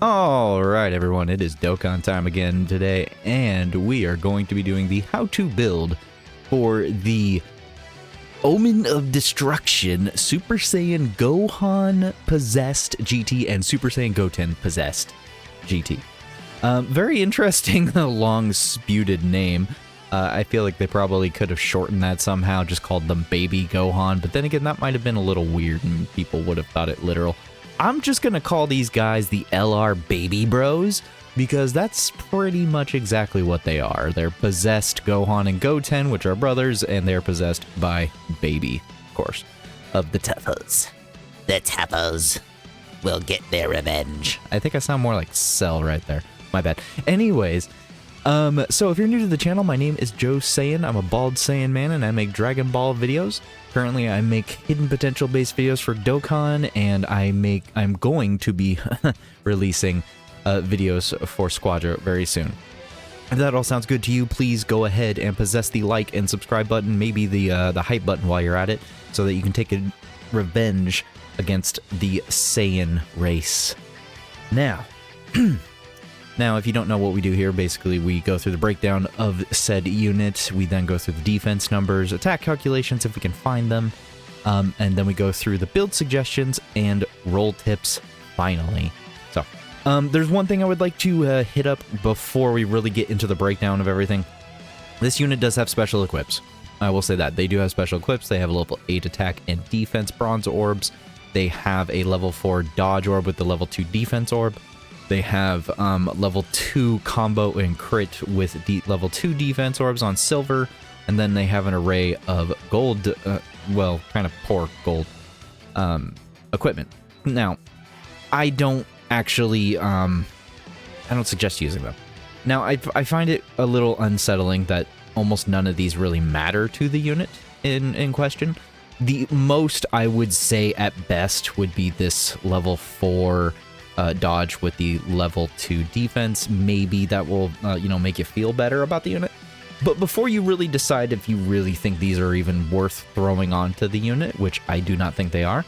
Alright everyone, it is Dokkan time again today, and we are going to be doing the how-to build for the Omen of Destruction Super Saiyan Gohan Possessed GT and Super Saiyan Goten Possessed GT. Very interesting, long sputed name. I feel like they probably could have shortened that somehow, just called them Baby Gohan, but then again, that might have been a little weird and people would have thought it literal. I'm just gonna call these guys the LR Baby Bros, because that's pretty much exactly what they are. They're possessed Gohan and Goten, which are brothers, and they're possessed by Baby, of course, of the Tuffos. The Tuffos will get their revenge. I think I sound more like Cell right there. My bad. Anyways, so if you're new to the channel, my name is Joe Saiyan. I'm a bald Saiyan man, and I make Dragon Ball videos. Currently, I make hidden potential-based videos for Dokkan, and I'm going to be releasing videos for Squadra very soon. If that all sounds good to you, please go ahead and possess the like and subscribe button, maybe the hype button while you're at it, so that you can take a revenge against the Saiyan race. Now, if you don't know what we do here, basically we go through the breakdown of said unit, we then go through the defense numbers, attack calculations if we can find them, and then we go through the build suggestions and roll tips finally. So, there's one thing I would like to hit up before we really get into the breakdown of everything. This unit does have special equips. I will say that. They do have special equips. They have a level 8 attack and defense bronze orbs. They have a level 4 dodge orb with the level 2 defense orb. They have level 2 combo and crit with level 2 defense orbs on silver, and then they have an array of gold, well, kind of poor gold equipment. Now, I don't actually, I don't suggest using them. Now, I find it a little unsettling that almost none of these really matter to the unit in question. The most I would say at best would be this level 4 dodge with the level 2 defense. Maybe that will, make you feel better about the unit. But before you really decide if you really think these are even worth throwing onto the unit, which I do not think they are,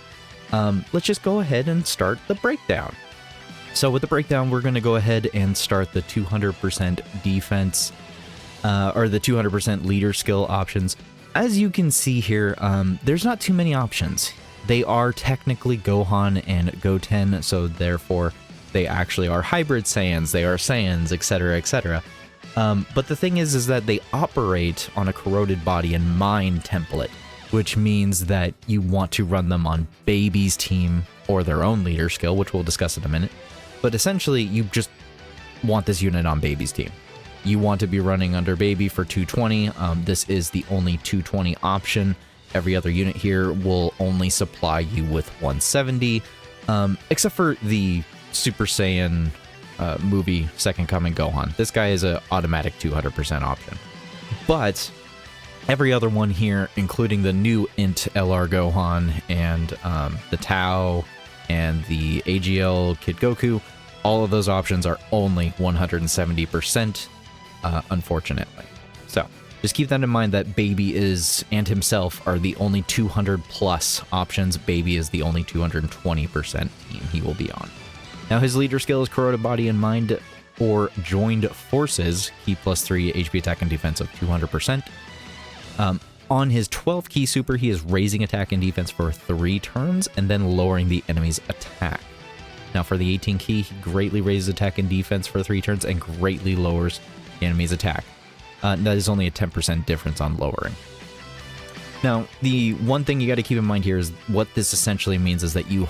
let's just go ahead and start the breakdown. So with the breakdown, we're going to go ahead and start the 200% defense, or the 200% leader skill options. As you can see here, there's not too many options. They are technically Gohan and Goten, so therefore they actually are hybrid Saiyans, they are Saiyans, etc., etc. But the thing is that they operate on a corroded body and mind template, which means that you want to run them on Baby's team or their own leader skill, which we'll discuss in a minute. But essentially, you just want this unit on Baby's team. You want to be running under Baby for 220. This is the only 220 option. Every other unit here will only supply you with 170, except for the Super Saiyan movie Second Coming Gohan. This guy is an automatic 200% option. But every other one here, including the new INT LR Gohan and the Tao and the AGL Kid Goku, all of those options are only 170%, unfortunately. So, just keep that in mind that Baby is and himself are the only 200 plus options. Baby is the only 220% team he will be on. Now his leader skill is Corroded Body and Mind or Joined Forces, key +3 HP attack and defense of 200%. On his 12 key super, he is raising attack and defense for 3 turns and then lowering the enemy's attack. Now for the 18 key, he greatly raises attack and defense for 3 turns and greatly lowers the enemy's attack. That is only a 10% difference on lowering. Now, the one thing you got to keep in mind here is what this essentially means is that you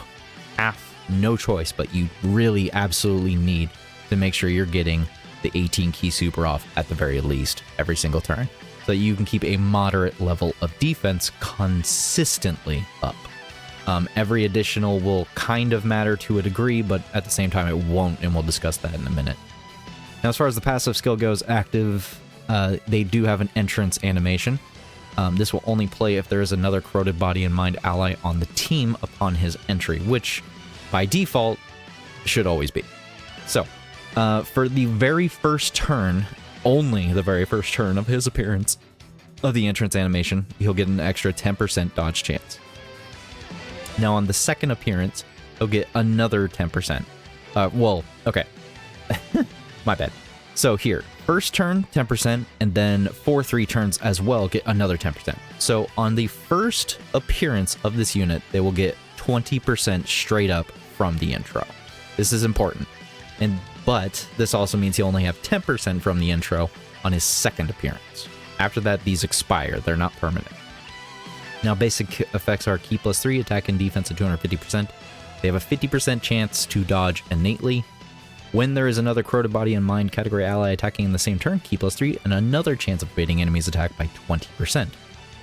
have no choice, but you really absolutely need to make sure you're getting the 18 key super off at the very least every single turn, so that you can keep a moderate level of defense consistently up. Every additional will kind of matter to a degree, but at the same time it won't, and we'll discuss that in a minute. Now, as far as the passive skill goes, active, they do have an entrance animation. This will only play if there is another Corroded Body and Mind ally on the team upon his entry, which by default should always be. So, for the very first turn, only the very first turn of his appearance of the entrance animation, he'll get an extra 10% dodge chance. Now on the second appearance, he'll get another 10%. Well, okay. My bad. So here, first turn, 10%, and then for 3 turns as well, get another 10%. So on the first appearance of this unit, they will get 20% straight up from the intro. This is important. But this also means he'll only have 10% from the intro on his second appearance. After that, these expire. They're not permanent. Now, basic effects are Ki +3, attack and defense at 250%. They have a 50% chance to dodge innately. When there is another Corroded Body and Mind category ally attacking in the same turn, Ki +3, and another chance of evading enemies' attack by 20%.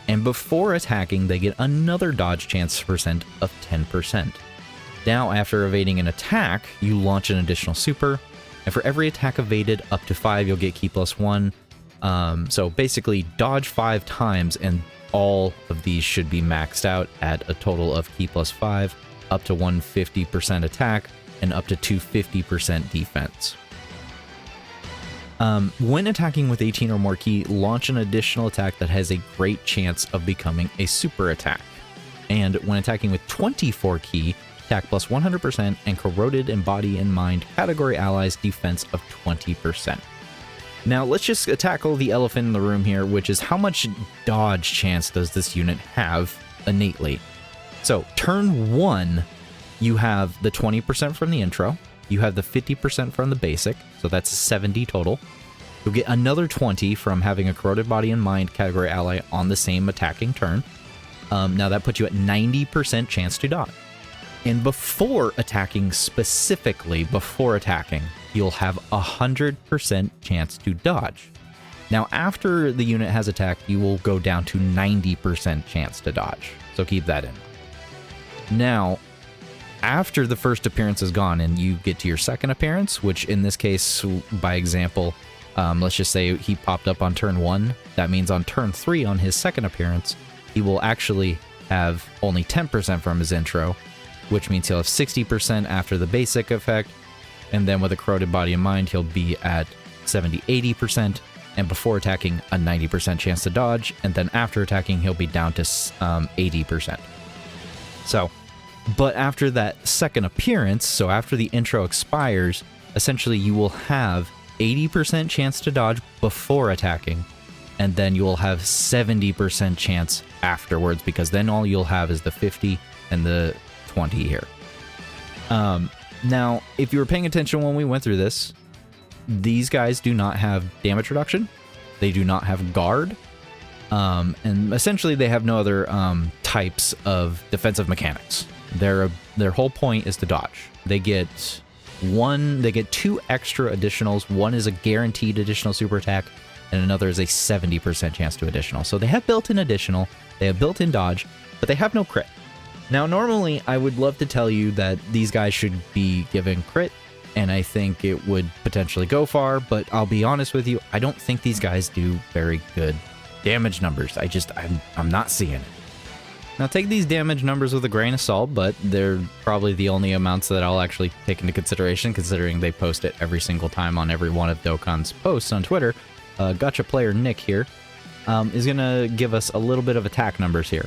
And before attacking, they get another dodge chance percent of 10%. Now, after evading an attack, you launch an additional super, and for every attack evaded up to 5, you'll get Ki +1. So basically, dodge 5 times, and all of these should be maxed out at a total of Ki +5, up to 150% attack, and up to 250% defense. When attacking with 18 or more Ki, launch an additional attack that has a great chance of becoming a super attack. And when attacking with 24 Ki, attack plus 100% and corroded in body and mind category allies defense of 20%. Now let's just tackle the elephant in the room here, which is how much dodge chance does this unit have innately? So turn 1, you have the 20% from the intro, you have the 50% from the basic, so that's 70 total. You'll get another 20 from having a corroded body and mind category ally on the same attacking turn. Now that puts you at 90% chance to dodge. And before attacking, specifically before attacking, you'll have 100% chance to dodge. Now, after the unit has attacked, you will go down to 90% chance to dodge. So keep that in. Now, after the first appearance is gone and you get to your second appearance, which in this case, by example, let's just say he popped up on turn 1. That means on turn 3 on his second appearance, he will actually have only 10% from his intro, which means he'll have 60% after the basic effect, and then with a corroded body and mind, he'll be at 70-80%, and before attacking, a 90% chance to dodge, and then after attacking, he'll be down to 80%. So, but after that second appearance, so after the intro expires, essentially you will have 80% chance to dodge before attacking, and then you will have 70% chance afterwards, because then all you'll have is the 50 and the 20 here. Now, if you were paying attention when we went through this, these guys do not have damage reduction. They do not have guard. And essentially they have no other types of defensive mechanics. Their whole point is to dodge. They get 2 extra additionals. One is a guaranteed additional super attack, and another is a 70% chance to additional. So they have built-in additional, they have built-in dodge, but they have no crit. Now, normally, I would love to tell you that these guys should be given crit, and I think it would potentially go far, but I'll be honest with you, I don't think these guys do very good damage numbers. I'm not seeing it. Now, take these damage numbers with a grain of salt, but they're probably the only amounts that I'll actually take into consideration, considering they post it every single time on every one of Dokkan's posts on Twitter. Gotcha player Nick here is going to give us a little bit of attack numbers here.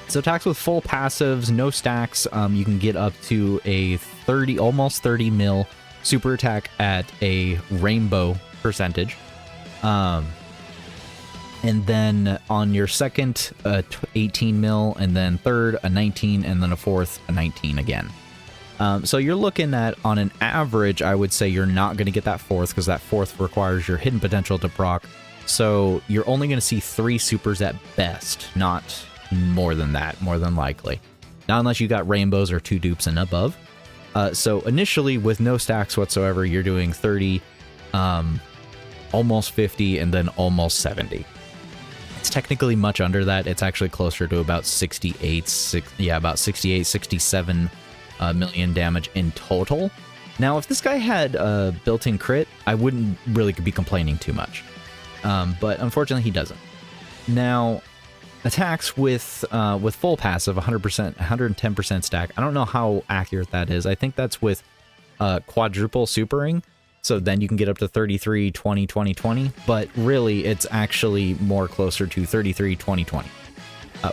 So attacks with full passives, no stacks, you can get up to a almost 30 mil super attack at a rainbow percentage. And then on your second, 18 mil, and then third, a 19, and then a fourth, a 19 again. So you're looking at, on an average, I would say you're not going to get that fourth, because that fourth requires your hidden potential to proc. So you're only going to see 3 supers at best, not more than that, more than likely. Not unless you got rainbows or 2 dupes and above. So initially, with no stacks whatsoever, you're doing 30, almost 50, and then almost 70. It's technically much under that. It's actually closer to about 67 million damage in total. Now, if this guy had built-in crit, I wouldn't really be complaining too much. But unfortunately, he doesn't. Now, attacks with full passive, 100%, 110% stack. I don't know how accurate that is. I think that's with quadruple supering. So then you can get up to 33, 20, 20, 20. But really, it's actually more closer to 33, 20, 20.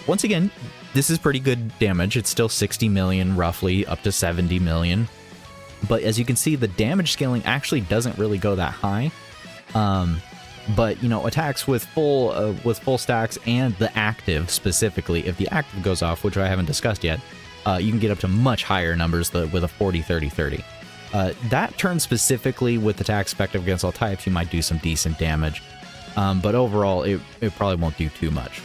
Once again, this is pretty good damage. It's still 60 million, roughly, up to 70 million. But as you can see, the damage scaling actually doesn't really go that high. But, you know, attacks with full stacks and the active specifically, if the active goes off, which I haven't discussed yet, you can get up to much higher numbers with a 40, 30, 30. That turn specifically with attacks effective against all types, you might do some decent damage. But overall, it probably won't do too much.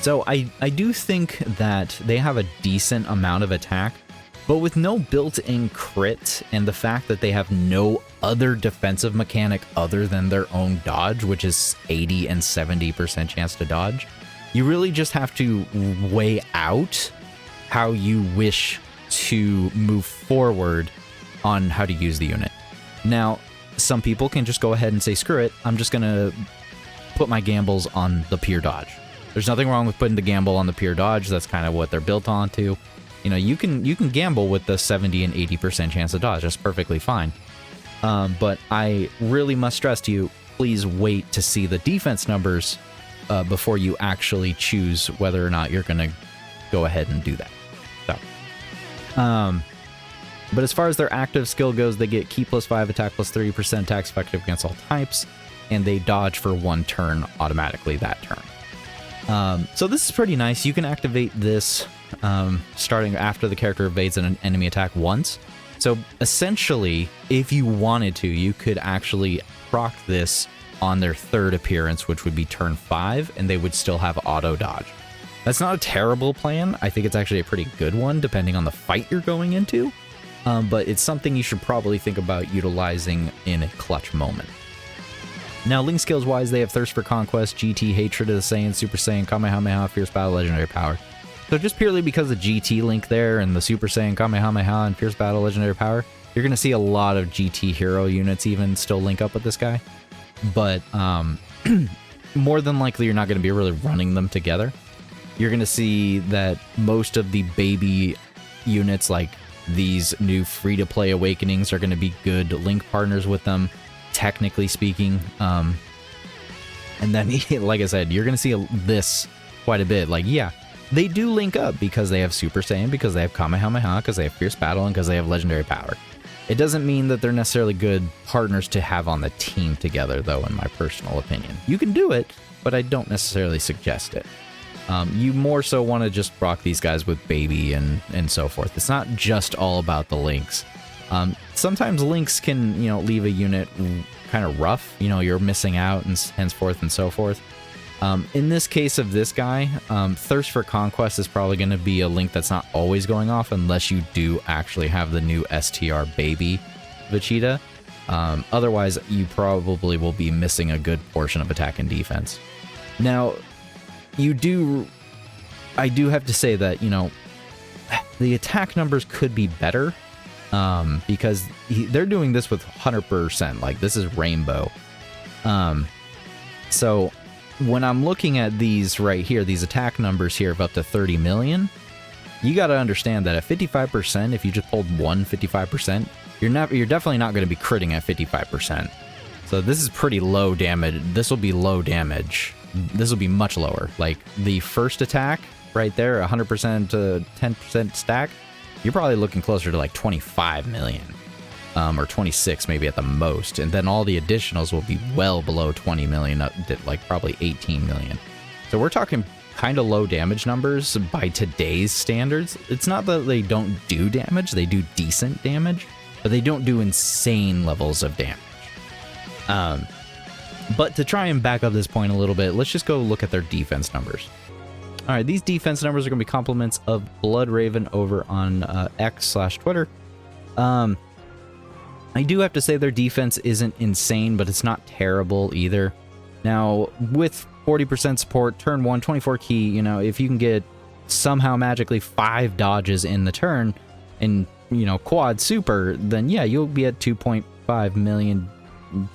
So I do think that they have a decent amount of attack, but with no built-in crit and the fact that they have no other defensive mechanic other than their own dodge, which is 80 and 70% chance to dodge, you really just have to weigh out how you wish to move forward on how to use the unit. Now, some people can just go ahead and say, screw it, I'm just going to put my gambles on the pure dodge. There's nothing wrong with putting the gamble on the pure dodge. That's kind of what they're built onto. You know, you can gamble with the 70 and 80% chance of dodge. That's perfectly fine. But I really must stress to you, please wait to see the defense numbers before you actually choose whether or not you're going to go ahead and do that. So, but as far as their active skill goes, they get Ki +5, attack +3%, attacks effective against all types, and they dodge for 1 turn automatically that turn. So this is pretty nice. You can activate this starting after the character evades an enemy attack once. So essentially, if you wanted to, you could actually proc this on their 3rd appearance, which would be turn 5, and they would still have auto dodge. That's not a terrible plan. I think it's actually a pretty good one, depending on the fight you're going into. But it's something you should probably think about utilizing in a clutch moment. Now, Link skills wise, they have Thirst for Conquest, GT, Hatred of the Saiyan, Super Saiyan, Kamehameha, Fierce Battle, Legendary Power. So just purely because of GT Link there and the Super Saiyan, Kamehameha, and Fierce Battle, Legendary Power, you're going to see a lot of GT hero units even still link up with this guy. But more than likely, you're not going to be really running them together. You're going to see that most of the baby units, like these new free-to-play Awakenings, are going to be good Link partners with them, technically speaking. And then, like I said, you're going to see this quite a bit. Like, yeah, they do link up because they have Super Saiyan, because they have Kamehameha, because they have Fierce Battle, and because they have Legendary Power. It doesn't mean that they're necessarily good partners to have on the team together, though, in my personal opinion. You can do it, but I don't necessarily suggest it. You more so want to just rock these guys with baby and so forth. It's not just all about the links. Sometimes links can, you know, leave a unit kind of rough. You know, you're missing out and henceforth and so forth. In this case of this guy, Thirst for Conquest is probably going to be a link that's not always going off unless you do actually have the new STR baby Vegeta. Otherwise, you probably will be missing a good portion of attack and defense. Now, I do have to say that, you know, the attack numbers could be better, because they're doing this with 100%, like this is Rainbow. So when I'm looking at these right here, these attack numbers here of up to 30 million, you got to understand that at 55%, if you just pulled 55%, you're definitely not going to be critting at 55%. So this is pretty low damage. This will be low damage. This will be much lower. Like the first attack right there, 100% to 10% stack, you're probably looking closer to like 25 million, or 26 maybe at the most. And then all the additionals will be well below 20 million, like probably 18 million. So we're talking kind of low damage numbers by today's standards. It's not that they don't do damage, they do decent damage, but they don't do insane levels of damage. But to try and back up this point a little bit, let's just go look at their defense numbers. All right, these defense numbers are going to be compliments of Blood Raven over on X/Twitter. I do have to say their defense isn't insane, but it's not terrible either. Now, with 40% support, turn 1, 24 Ki, you know, if you can get somehow magically 5 dodges in the turn and, you know, quad super, then yeah, you'll be at 2.5 million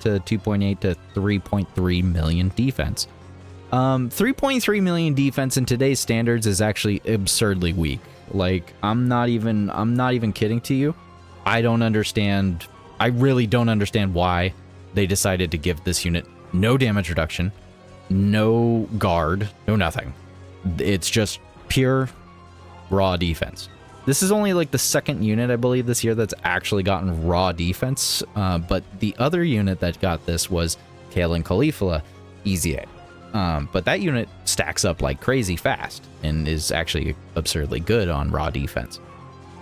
to 2.8 to 3.3 million defense. 3.3 million defense in today's standards is actually absurdly weak. Like, I'm not even kidding to you. I really don't understand why they decided to give this unit no damage reduction, no guard, no nothing. It's just pure raw defense. This is only like the second unit, I believe, this year that's actually gotten raw defense, but the other unit that got this was Kale and Caulifla Easy A. But that unit stacks up like crazy fast and is actually absurdly good on raw defense.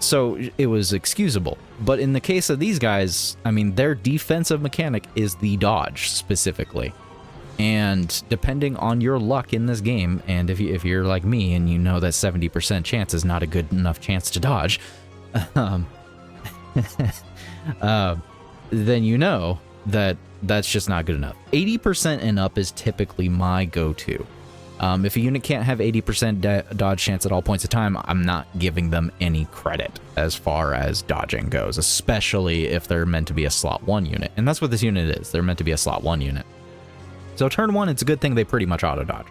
So it was excusable. But in the case of these guys, I mean, their defensive mechanic is the dodge specifically. And depending on your luck in this game, and if you're like me and you know that 70% chance is not a good enough chance to dodge, then you know that that's just not good enough. 80% and up is typically my go-to. If a unit can't have 80% dodge chance at all points of time, I'm not giving them any credit as far as dodging goes, especially if they're meant to be a slot 1 unit. And that's what this unit is. They're meant to be a slot 1 unit. So turn 1, it's a good thing they pretty much auto-dodge.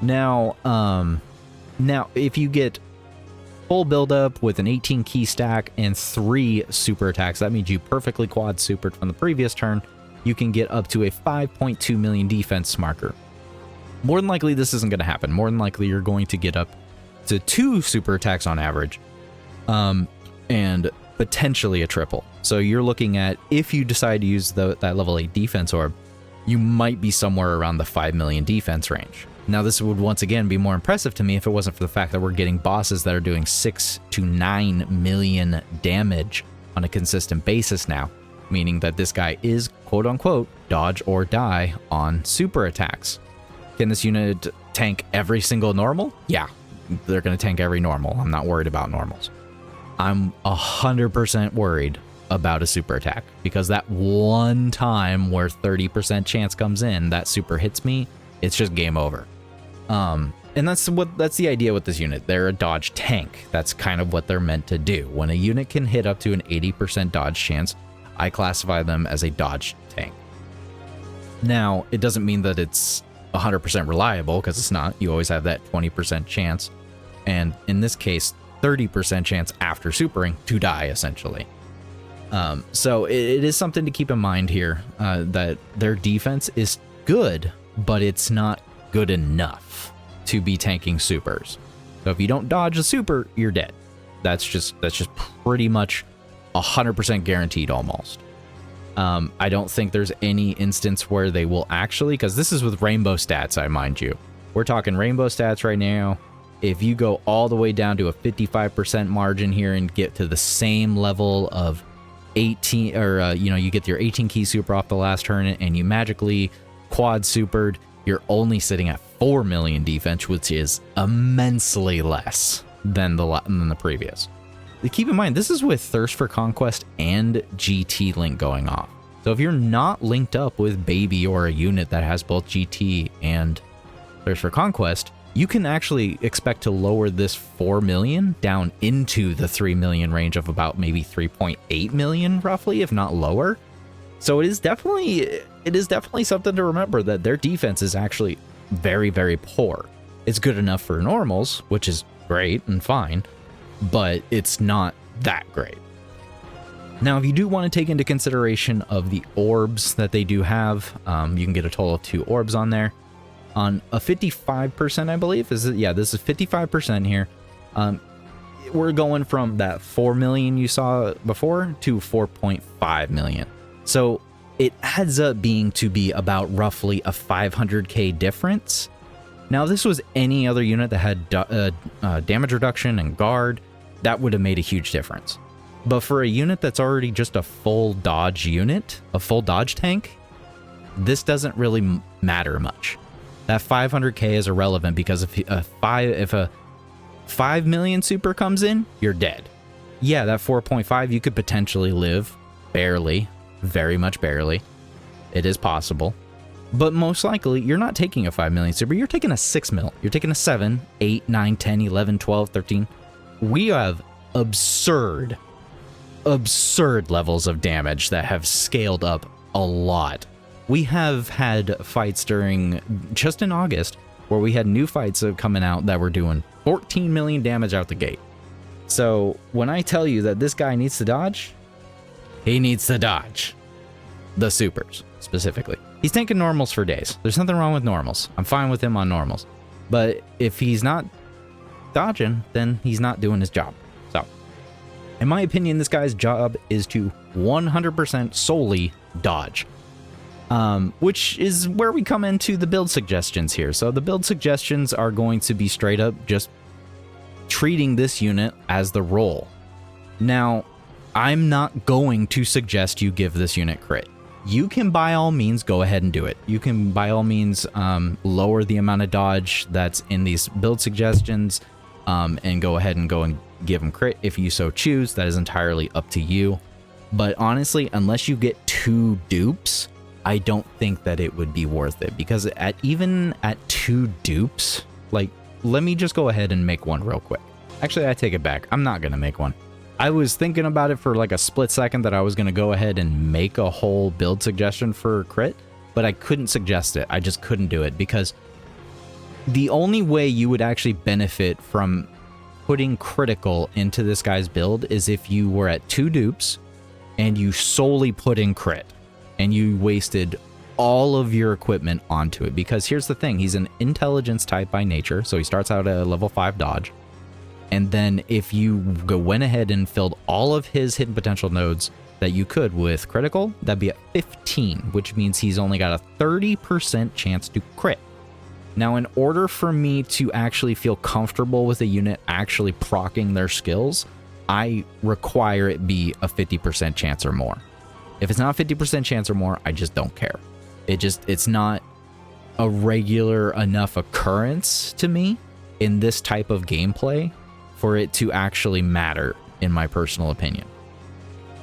Now, if you get full build-up with an 18 key stack and 3 super attacks, that means you perfectly quad supered from the previous turn, you can get up to a 5.2 million defense marker. More than likely, this isn't going to happen. More than likely, you're going to get up to 2 super attacks on average, and potentially a triple. So you're looking at, if you decide to use that level 8 defense orb, you might be somewhere around the 5 million defense range. Now, this would once again be more impressive to me if it wasn't for the fact that we're getting bosses that are doing 6 to 9 million damage on a consistent basis now, meaning that this guy is, quote unquote, dodge or die on super attacks. Can this unit tank every single normal? Yeah, they're going to tank every normal. I'm not worried about normals. I'm 100% worried about a super attack, because that one time where 30% chance comes in, that super hits me, it's just game over. And that's the idea with this unit. They're a dodge tank. That's kind of what they're meant to do. When a unit can hit up to an 80% dodge chance, I classify them as a dodge tank. Now, it doesn't mean that it's 100% reliable, because it's not. You always have that 20% chance, and in this case, 30% chance after supering to die, essentially. So it is something to keep in mind here, that their defense is good, but it's not good enough to be tanking supers. So if you don't dodge a super, you're dead. That's just pretty much 100% guaranteed almost. I don't think there's any instance where they will actually, because this is with rainbow stats, I mind you. We're talking rainbow stats right now. If you go all the way down to a 55% margin here and get to the same level of 18, or you get your 18 key super off the last turn and you magically quad supered, you're only sitting at 4 million defense, which is immensely less than the previous. Keep in mind, this is with Thirst for Conquest and GT Link going off. So if you're not linked up with Baby or a unit that has both GT and Thirst for Conquest, you can actually expect to lower this 4 million down into the 3 million range of about maybe 3.8 million roughly, if not lower. So it is definitely something to remember, that their defense is actually very, very poor. It's good enough for normals, which is great and fine, but it's not that great. Now, if you do want to take into consideration of the orbs that they do have, you can get a total of 2 orbs on there. On a 55%, I believe, this is 55% here. We're going from that 4 million you saw before to 4.5 million. So it adds up being about roughly a 500k difference. Now, if this was any other unit that had damage reduction and guard, that would have made a huge difference. But for a unit that's already just a full dodge unit, a full dodge tank, this doesn't really matter much. That 500k is irrelevant, because if a 5 million super comes in, you're dead. Yeah, that 4.5 you could potentially live, barely, very much barely. It is possible. But most likely, you're not taking a 5 million super, you're taking a 6 mil. You're taking a 7, 8, 9, 10, 11, 12, 13. We have absurd levels of damage that have scaled up a lot. We have had fights just in August, where we had new fights coming out that were doing 14 million damage out the gate. So when I tell you that this guy needs to dodge, he needs to dodge the supers specifically. He's tanking normals for days. There's nothing wrong with normals. I'm fine with him on normals. But if he's not dodging, then he's not doing his job. So In my opinion, this guy's job is to 100% solely dodge. Which is where we come into the build suggestions here. So the build suggestions are going to be straight up just treating this unit as the role. Now, I'm not going to suggest you give this unit crit. You can by all means go ahead and do it. You can by all means lower the amount of dodge that's in these build suggestions and go ahead and give him crit if you so choose. That is entirely up to you. But honestly, unless you get 2 dupes, I don't think that it would be worth it, because even at 2 dupes, like, let me just go ahead and make one real quick. Actually, I take it back. I'm not going to make one. I was thinking about it for like a split second that I was going to go ahead and make a whole build suggestion for crit, but I couldn't suggest it. I just couldn't do it, because the only way you would actually benefit from putting critical into this guy's build is if you were at 2 dupes and you solely put in crit and you wasted all of your equipment onto it. Because here's the thing, he's an intelligence type by nature, so he starts out at a level 5 dodge. And then if you went ahead and filled all of his hidden potential nodes that you could with critical, that'd be at 15, which means he's only got a 30% chance to crit. Now, in order for me to actually feel comfortable with a unit actually proccing their skills, I require it be a 50% chance or more. If it's not a 50% chance or more, I just don't care. It's not a regular enough occurrence to me in this type of gameplay for it to actually matter, in my personal opinion.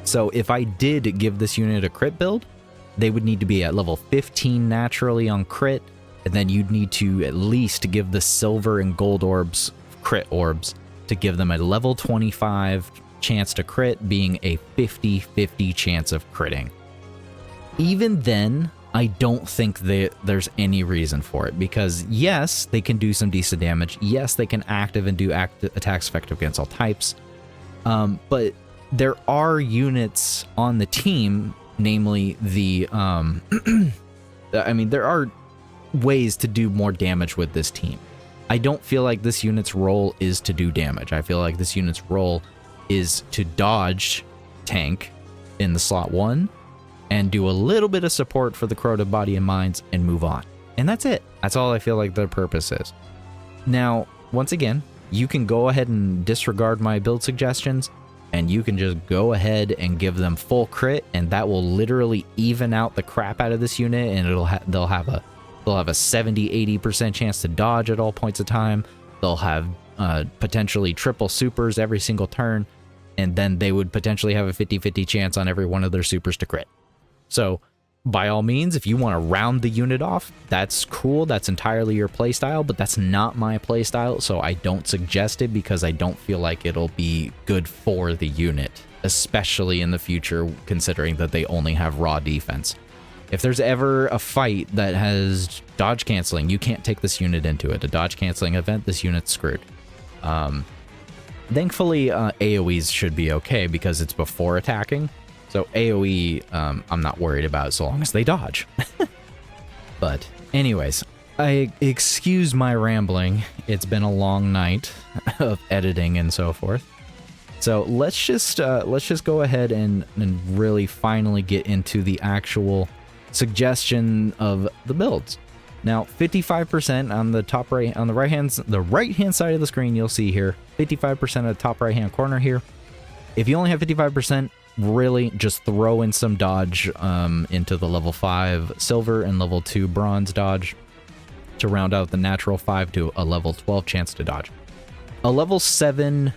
So if I did give this unit a crit build, they would need to be at level 15 naturally on crit, and then you'd need to at least give the silver and gold orbs, crit orbs, to give them a level 25 chance to crit, being a 50-50 chance of critting. Even then, I don't think there's any reason for it, because yes, they can do some decent damage. Yes, they can active and do attacks effective against all types. But there are units on the team, namely the, I mean, there are ways to do more damage with this team. I don't feel like this unit's role is to do damage. I feel like this unit's role is to dodge tank in the slot 1 and do a little bit of support for the corroded body and minds and move on. And that's it. That's all I feel like their purpose is. Now, once again, you can go ahead and disregard my build suggestions, and you can just go ahead and give them full crit, and that will literally even out the crap out of this unit, and they'll have a 70-80% chance to dodge at all points of time. They'll have potentially triple supers every single turn, and then they would potentially have a 50-50 chance on every one of their supers to crit. So by all means, if you want to round the unit off, that's cool. That's entirely your playstyle, but that's not my playstyle, so I don't suggest it, because I don't feel like it'll be good for the unit, especially in the future, considering that they only have raw defense. If there's ever a fight that has dodge canceling, you can't take this unit into it. A dodge canceling event, this unit's screwed. Thankfully, AoEs should be okay because it's before attacking. So AoE, I'm not worried about so long as they dodge. But anyways, I excuse my rambling. It's been a long night of editing and so forth. So let's just go ahead and really finally get into the actual suggestion of the builds. Now, 55% on the top right, on the right hand side of the screen, you'll see here 55% of the top right hand corner here. If you only have 55%, really just throw in some dodge into the level 5 silver and level 2 bronze dodge to round out the natural 5 to a level 12 chance to dodge. A level 7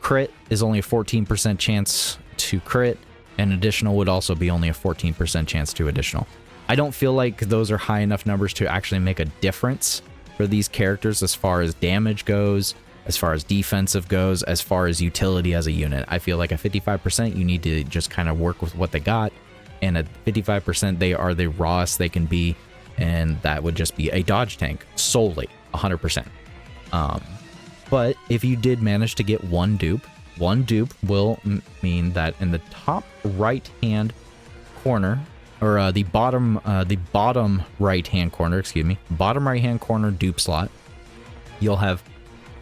crit is only a 14% chance to crit, and additional would also be only a 14% chance to additional. I don't feel like those are high enough numbers to actually make a difference for these characters as far as damage goes, as far as defensive goes, as far as utility as a unit. I feel like at 55%, you need to just kind of work with what they got, and at 55%, they are the rawest they can be, and that would just be a dodge tank solely, 100%. But if you did manage to get one dupe will mean that in the top right-hand corner, or the bottom right-hand corner, bottom right-hand corner dupe slot, you'll have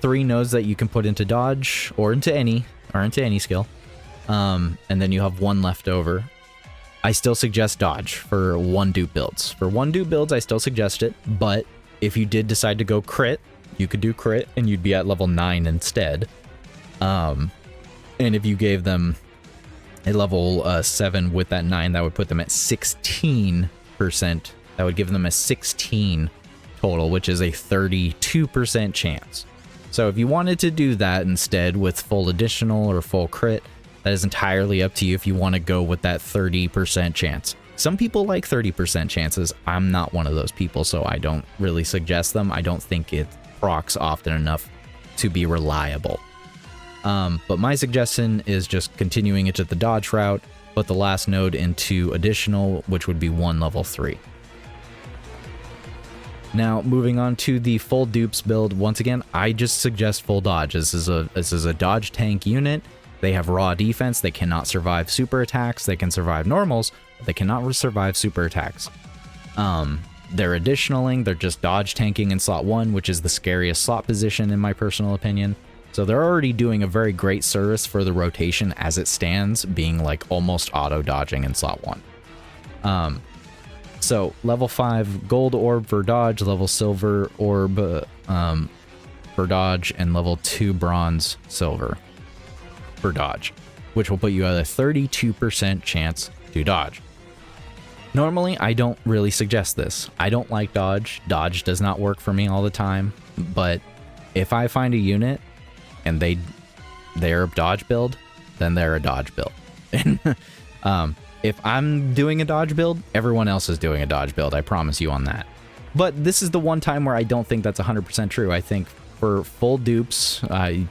3 nodes that you can put into dodge or into any or into any skill, and then you have 1 left over, I still suggest dodge for 1 dupe builds. For 1 dupe builds, I still suggest it, but if you did decide to go crit, you could do crit and you'd be at level 9 instead. And if you gave them a level 7 with that 9, that would put them at 16%. That would give them a 16 total, which is a 32% chance. So if you wanted to do that instead with full additional or full crit, that is entirely up to you if you want to go with that 30% chance. Some people like 30% chances. I'm not one of those people, so I don't really suggest them. I don't think it procs often enough to be reliable. But my suggestion is just continuing it to the dodge route, but the last node into additional, which would be 1 level 3. Now, moving on to the full dupes build, once again, I just suggest full dodge. This is a dodge tank unit. They have raw defense. They cannot survive super attacks. They can survive normals, but they cannot survive super attacks. They're additionaling. They're just dodge tanking in slot 1, which is the scariest slot position in my personal opinion. So they're already doing a very great service for the rotation as it stands, being like almost auto dodging in slot 1. So level 5 gold orb for dodge, level silver orb for dodge, and level 2 bronze silver for dodge, which will put you at a 32% chance to dodge. Normally, I don't really suggest this. I don't like dodge. Dodge does not work for me all the time, but if I find a unit and they're a dodge build, then they're a dodge build. If I'm doing a dodge build, everyone else is doing a dodge build. I promise you on that. But this is the one time where I don't think that's 100% true. I think for full dupes,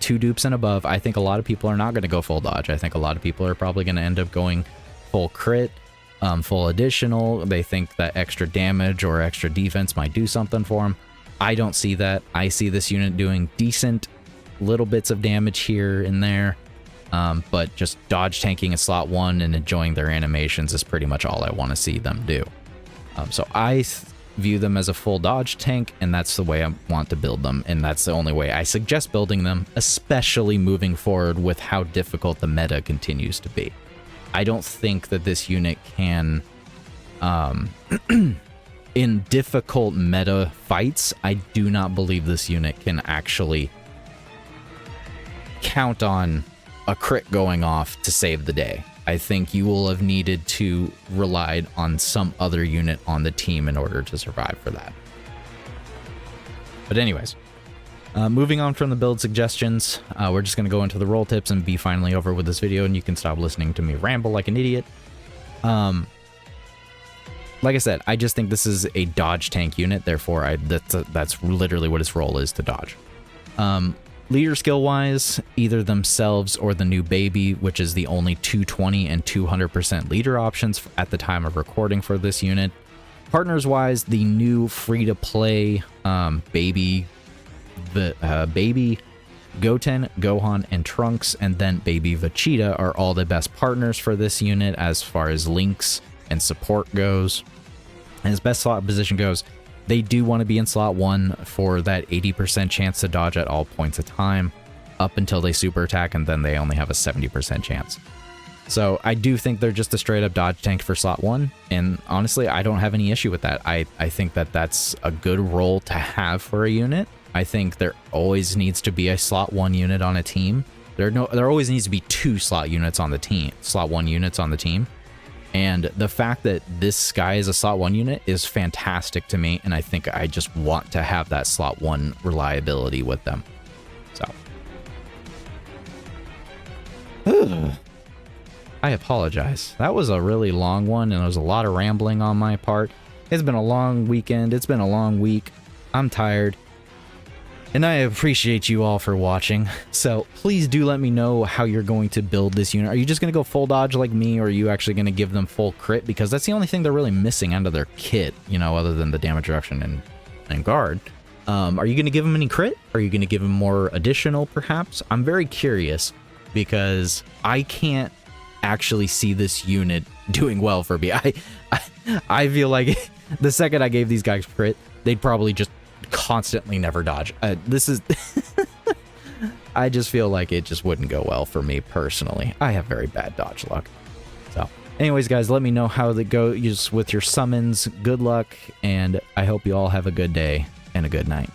2 dupes and above, I think a lot of people are not going to go full dodge. I think a lot of people are probably going to end up going full crit, full additional. They think that extra damage or extra defense might do something for them. I don't see that. I see this unit doing decent little bits of damage here and there, but just dodge tanking in slot 1 and enjoying their animations is pretty much all I want to see them do. So I view them as a full dodge tank, and that's the way I want to build them, and that's the only way I suggest building them, especially moving forward with how difficult the meta continues to be. I don't think that this unit can, in difficult meta fights, I do not believe this unit can actually count on a crit going off to save the day. I think you will have needed to rely on some other unit on the team in order to survive for that. But anyways, moving on from the build suggestions, we're just going to go into the role tips and be finally over with this video, and you can stop listening to me ramble like an idiot. Like I said, I just think this is a dodge tank unit, therefore that's literally what its role is, to dodge. Leader skill wise, either themselves or the new baby, which is the only 220 and 200% leader options at the time of recording for this unit. Partners wise, the new free to play baby Goten, Gohan, and Trunks, and then baby Vegeta are all the best partners for this unit as far as links and support goes. And as best slot position goes, they do want to be in slot 1 for that 80% chance to dodge at all points of time up until they super attack, and then they only have a 70% chance. So I do think they're just a straight up dodge tank for slot 1, and honestly, I don't have any issue with that. I think that that's a good role to have for a unit. I think there always needs to be a slot 1 unit on a team. There always needs to be 2 slot units on the team, slot 1 units on the team. And the fact that this guy is a slot 1 unit is fantastic to me, and I think I just want to have that slot 1 reliability with them. So. I apologize. That was a really long one, and there was a lot of rambling on my part. It's been a long weekend. It's been a long week. I'm tired. And I appreciate you all for watching. So please do let me know how you're going to build this unit. Are you just going to go full dodge like me, or are you actually going to give them full crit? Because that's the only thing they're really missing out of their kit, you know, other than the damage reduction and guard. Are you going to give them any crit? Are you going to give them more additional, perhaps? I'm very curious, because I can't actually see this unit doing well for me. I feel like the second I gave these guys crit, they'd probably just constantly never dodge. This is I just feel like it just wouldn't go well for me personally. I have very bad dodge luck. So, anyways, guys, let me know how they go with your summons. Good luck, and I hope you all have a good day and a good night.